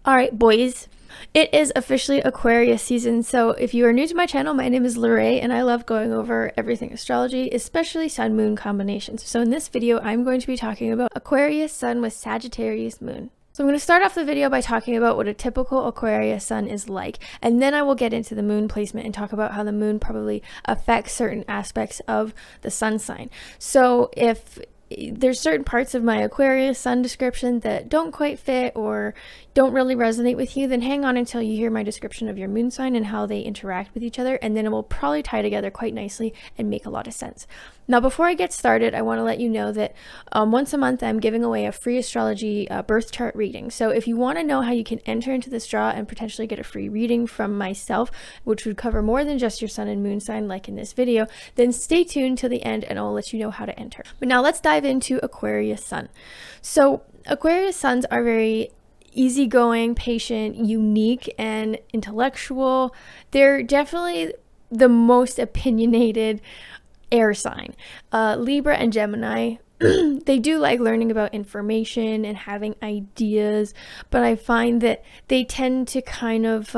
Alright, boys. It is officially Aquarius season, so if you are new to my channel, my name is Lorraine and I love going over everything astrology, especially sun-moon combinations. So in this video, I'm going to be talking about Aquarius Sun with Sagittarius Moon. So I'm going to start off the video by talking about what a typical Aquarius sun is like, and then I will get into the moon placement and talk about how the moon probably affects certain aspects of the sun sign. So if there's certain parts of my Aquarius sun description that don't quite fit or don't really resonate with you, then hang on until you hear my description of your moon sign and how they interact with each other, and then it will probably tie together quite nicely and make a lot of sense. Now, before I get started, I want to let you know that once a month I'm giving away a free astrology birth chart reading. So if you want to know how you can enter into this draw and potentially get a free reading from myself, which would cover more than just your sun and moon sign like in this video, then stay tuned till the end and I'll let you know how to enter. But now let's dive into Aquarius sun. So Aquarius suns are very easygoing, patient, unique, and intellectual. They're definitely the most opinionated air sign. Libra and Gemini, they do like learning about information and having ideas, but I find that they tend to kind of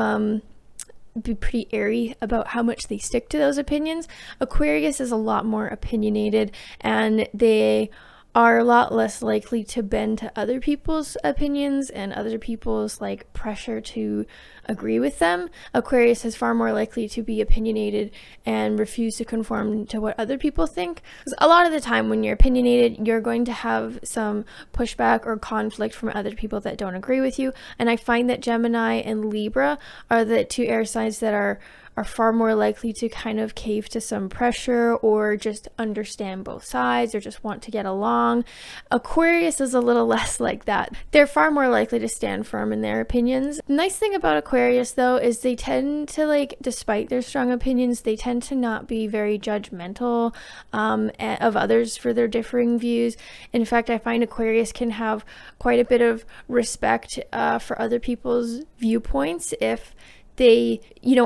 be pretty airy about how much they stick to those opinions. Aquarius is a lot more opinionated, and they are a lot less likely to bend to other people's opinions and other people's like pressure to agree with them. Aquarius is far more likely to be opinionated and refuse to conform to what other people think. A lot of the time when you're opinionated, you're going to have some pushback or conflict from other people that don't agree with you. And I find that Gemini and Libra are the two air signs that are far more likely to kind of cave to some pressure or just understand both sides or just want to get along. Aquarius is a little less like that. They're far more likely to stand firm in their opinions. The nice thing about Aquarius though is they tend to, like, despite their strong opinions, they tend to not be very judgmental of others for their differing views. In fact, I find Aquarius can have quite a bit of respect for other people's viewpoints if they,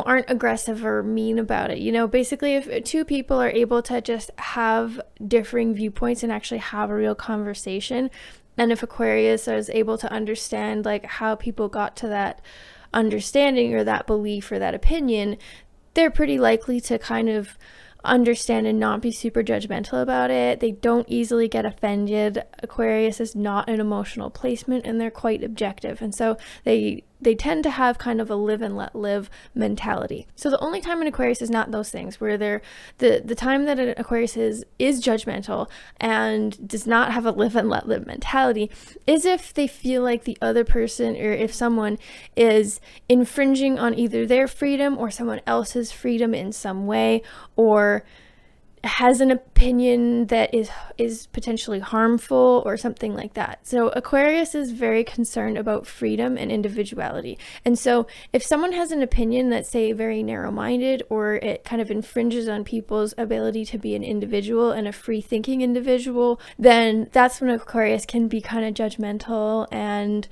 aren't aggressive or mean about it. Basically, if two people are able to just have differing viewpoints and actually have a real conversation, and if Aquarius is able to understand like how people got to that understanding or that belief or that opinion, they're pretty likely to kind of understand and not be super judgmental about it. They don't easily get offended. Aquarius is not an emotional placement and they're quite objective, and so they tend to have kind of a live and let live mentality. So the only time in Aquarius is not those things, where they're the time that an Aquarius is judgmental and does not have a live and let live mentality is if they feel like the other person, or if someone is infringing on either their freedom or someone else's freedom in some way, or has an opinion that is potentially harmful or something like that. So Aquarius is very concerned about freedom and individuality. And so if someone has an opinion that's, say, very narrow-minded, or it kind of infringes on people's ability to be an individual and a free-thinking individual, then that's when Aquarius can be kind of judgmental and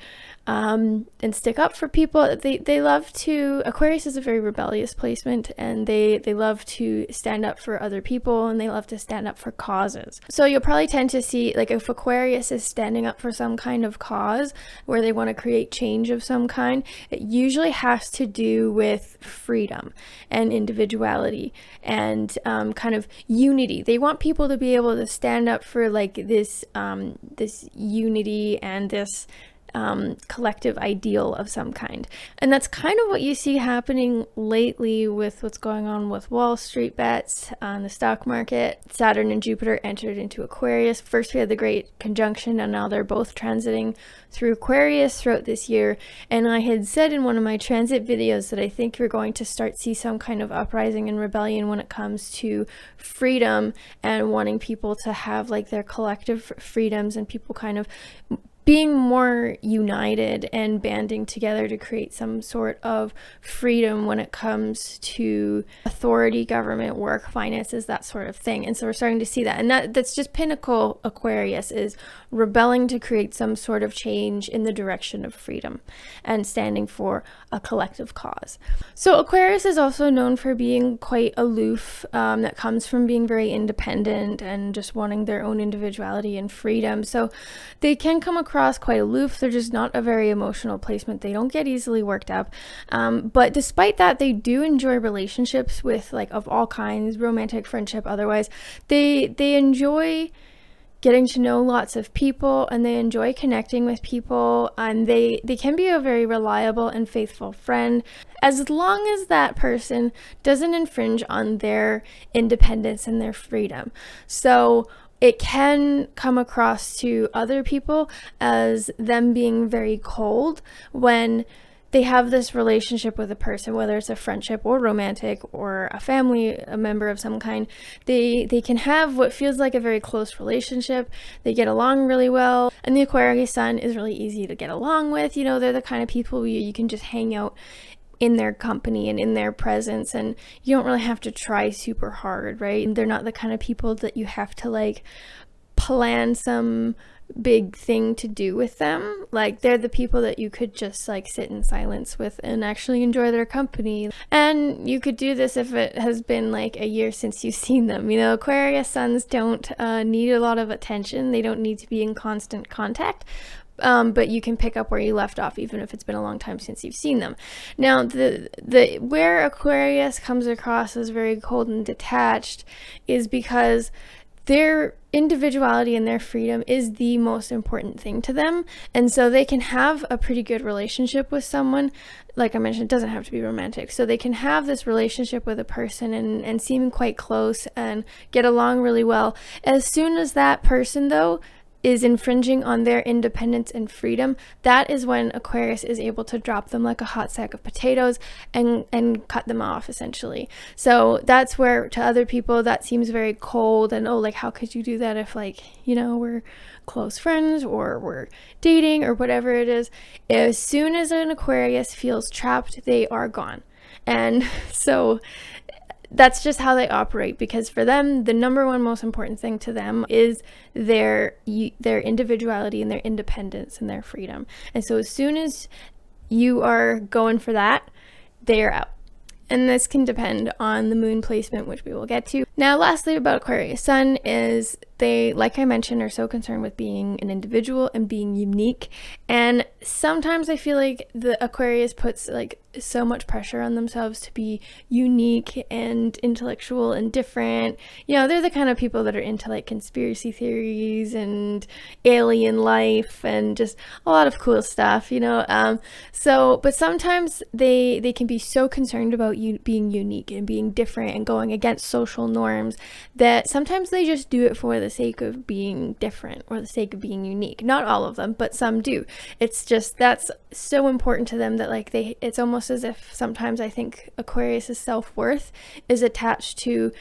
stick up for people. They love to, Aquarius is a very rebellious placement, and they love to stand up for other people, and they love to stand up for causes. So you'll probably tend to see, like, if Aquarius is standing up for some kind of cause where they want to create change of some kind, it usually has to do with freedom and individuality and kind of unity. They want people to be able to stand up for like this unity and this collective ideal of some kind. And that's kind of what you see happening lately with what's going on with Wall Street bets on the stock market. Saturn and Jupiter entered into Aquarius. First we had the great conjunction, and now they're both transiting through Aquarius throughout this year. And I had said in one of my transit videos that I think you're going to start see some kind of uprising and rebellion when it comes to freedom and wanting people to have like their collective freedoms, and people kind of being more united and banding together to create some sort of freedom when it comes to authority, government, work, finances, that sort of thing. And so we're starting to see that. And that's just pinnacle Aquarius, is rebelling to create some sort of change in the direction of freedom and standing for a collective cause. So Aquarius is also known for being quite aloof. That comes from being very independent and just wanting their own individuality and freedom. So they can come across across quite aloof. They're just not a very emotional placement. They don't get easily worked up. But despite that, they do enjoy relationships with like of all kinds, romantic, friendship, otherwise. They enjoy getting to know lots of people, and they enjoy connecting with people, and they can be a very reliable and faithful friend as long as that person doesn't infringe on their independence and their freedom. So it can come across to other people as them being very cold when they have this relationship with a person, whether it's a friendship or romantic or a family, a member of some kind. They can have what feels like a very close relationship. They get along really well, and the Aquarius Sun is really easy to get along with. You know, they're the kind of people you can just hang out in their company and in their presence, and you don't really have to try super hard, right? They're not the kind of people that you have to like plan some big thing to do with them. Like, they're the people that you could just like sit in silence with and actually enjoy their company. And you could do this if it has been like a year since you've seen them. You know, Aquarius suns don't need a lot of attention. They don't need to be in constant contact. But you can pick up where you left off, even if it's been a long time since you've seen them. Now, the where Aquarius comes across as very cold and detached is because their individuality and their freedom is the most important thing to them. And so they can have a pretty good relationship with someone. Like I mentioned, it doesn't have to be romantic. So they can have this relationship with a person and seem quite close and get along really well. As soon as that person, though, is infringing on their independence and freedom, that is when Aquarius is able to drop them like a hot sack of potatoes and cut them off, essentially. So that's where, to other people, that seems very cold and, oh, like, how could you do that if, like, you know, we're close friends or we're dating or whatever it is. As soon as an Aquarius feels trapped, they are gone. And so that's just how they operate, because for them, the number one most important thing to them is their individuality and their independence and their freedom. And so as soon as you are going for that, they are out. And this can depend on the moon placement, which we will get to. Now, lastly, about Aquarius Sun is they, like I mentioned, are so concerned with being an individual and being unique. And sometimes I feel like the Aquarius puts like so much pressure on themselves to be unique and intellectual and different. You know, they're the kind of people that are into like conspiracy theories and alien life and just a lot of cool stuff, you know. But sometimes they can be so concerned about you being unique and being different and going against social norms that sometimes they just do it for the sake of being different or the sake of being unique. Not all of them, but some do. It's just that's so important to them that like it's almost as if sometimes I think Aquarius's self-worth is attached to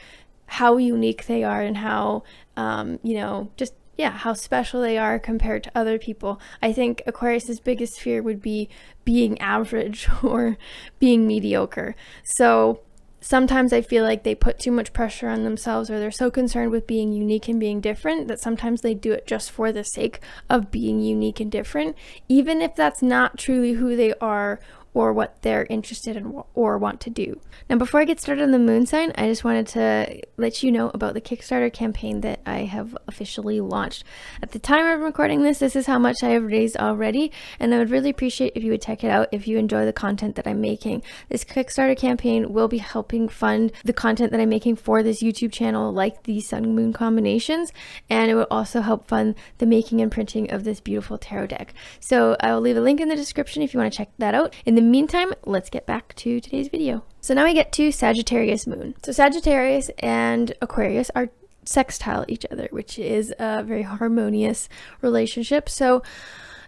how unique they are and how how special they are compared to other people. I think Aquarius's biggest fear would be being average or being mediocre. So sometimes I feel like they put too much pressure on themselves, or they're so concerned with being unique and being different that sometimes they do it just for the sake of being unique and different, even if that's not truly who they are or what they're interested in or want to do. Now, before I get started on the moon sign, I just wanted to let you know about the Kickstarter campaign that I have officially launched. At the time of recording this is how much I have raised already, and I would really appreciate if you would check it out if you enjoy the content that I'm making. This Kickstarter campaign will be helping fund the content that I'm making for this YouTube channel, like the sun-moon combinations, and it will also help fund the making and printing of this beautiful tarot deck. So I will leave a link in the description if you want to check that out. In the meantime, let's get back to today's video. So now we get to Sagittarius Moon. So Sagittarius and Aquarius are sextile each other, which is a very harmonious relationship. So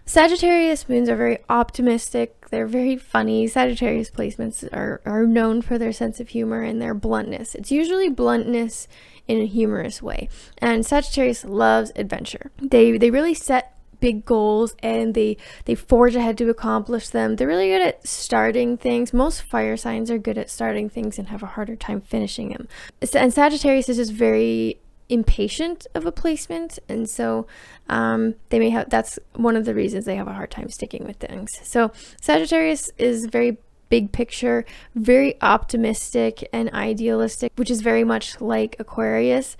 Sagittarius moons are very optimistic. They're very funny. Sagittarius placements are known for their sense of humor and their bluntness. It's usually bluntness in a humorous way. And Sagittarius loves adventure. They really set big goals and they forge ahead to accomplish them. They're really good at starting things. Most fire signs are good at starting things and have a harder time finishing them. And Sagittarius is just very impatient of a placement, and so they may have, that's one of the reasons they have a hard time sticking with things. So Sagittarius is very big picture, very optimistic and idealistic, which is very much like Aquarius.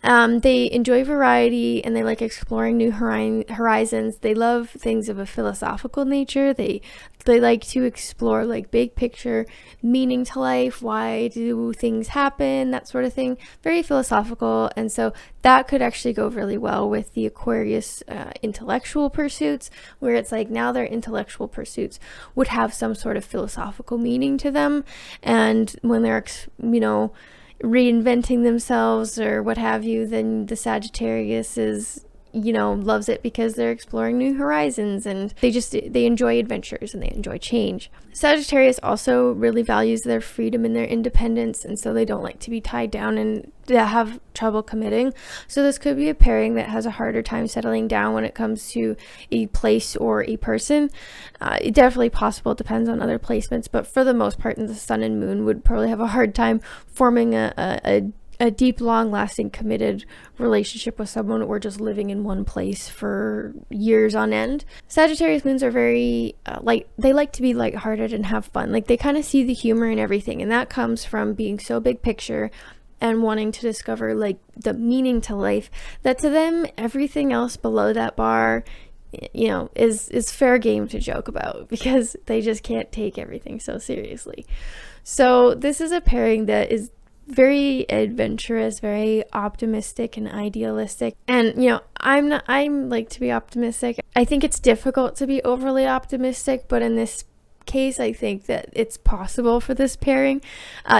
They enjoy variety and they like exploring new horizons. They love things of a philosophical nature. They like to explore like big picture meaning to life. Why do things happen? That sort of thing. Very philosophical. And so that could actually go really well with the Aquarius intellectual pursuits, where it's like now their intellectual pursuits would have some sort of philosophical meaning to them. And when they're, reinventing themselves or what have you, then the Sagittarius is, loves it because they're exploring new horizons and they enjoy adventures and they enjoy change. Sagittarius also really values their freedom and their independence, and so they don't like to be tied down and have trouble committing. So this could be a pairing that has a harder time settling down when it comes to a place or a person. It's definitely possible, it depends on other placements, but for the most part, the sun and moon would probably have a hard time forming a deep, long-lasting, committed relationship with someone, or just living in one place for years on end. Sagittarius moons are very they like to be lighthearted and have fun. Like, they kind of see the humor in everything, and that comes from being so big picture and wanting to discover like the meaning to life, that to them everything else below that bar is fair game to joke about, because they just can't take everything so seriously. So this is a pairing that is very adventurous, very optimistic and idealistic. And I'm like to be optimistic. I think it's difficult to be overly optimistic, but in this case I think that it's possible for this pairing,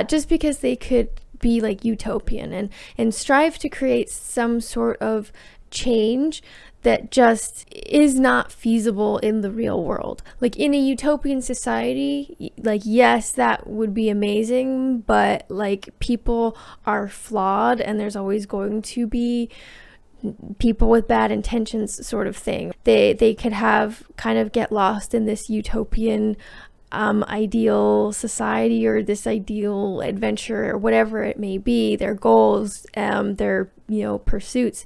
just because they could be like utopian and strive to create some sort of change that just is not feasible in the real world. Like, in a utopian society, like, yes, that would be amazing, but like, people are flawed and there's always going to be people with bad intentions, sort of thing. They could get lost in this utopian ideal society, or this ideal adventure, or whatever it may be, their goals, their pursuits.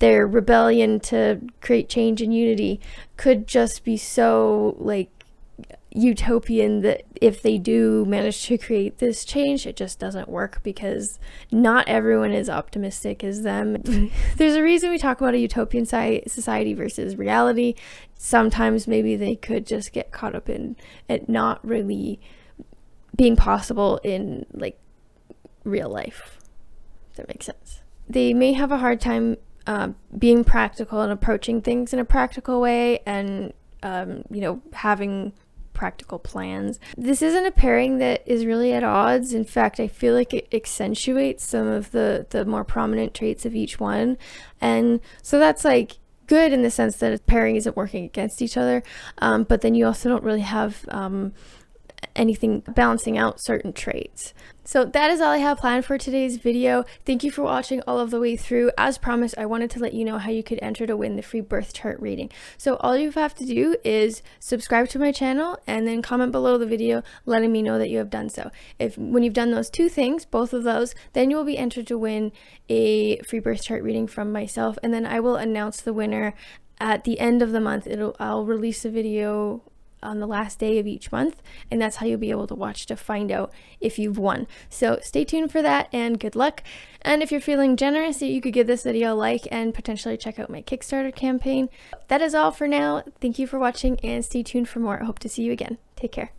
Their rebellion to create change and unity could just be so like utopian that if they do manage to create this change, it just doesn't work, because not everyone is optimistic as them. There's a reason we talk about a utopian society versus reality. Sometimes maybe they could just get caught up in it not really being possible in like real life, if that makes sense. They may have a hard time being practical and approaching things in a practical way, and having practical plans. This isn't a pairing that is really at odds. In fact, I feel like it accentuates some of the more prominent traits of each one, and so that's like good in the sense that a pairing isn't working against each other, but then you also don't really have anything balancing out certain traits. So that is all I have planned for today's video. Thank you for watching all of the way through. As promised, I wanted to let you know how you could enter to win the free birth chart reading. So all you have to do is subscribe to my channel and then comment below the video letting me know that you have done so. When you've done those two things, both of those, then you will be entered to win a free birth chart reading from myself, and then I will announce the winner at the end of the month. I'll release a video on the last day of each month, and that's how you'll be able to watch to find out if you've won. So stay tuned for that, and good luck. And if you're feeling generous, you could give this video a like and potentially check out my Kickstarter campaign. That is all for now. Thank you for watching, and stay tuned for more. I hope to see you again. Take care.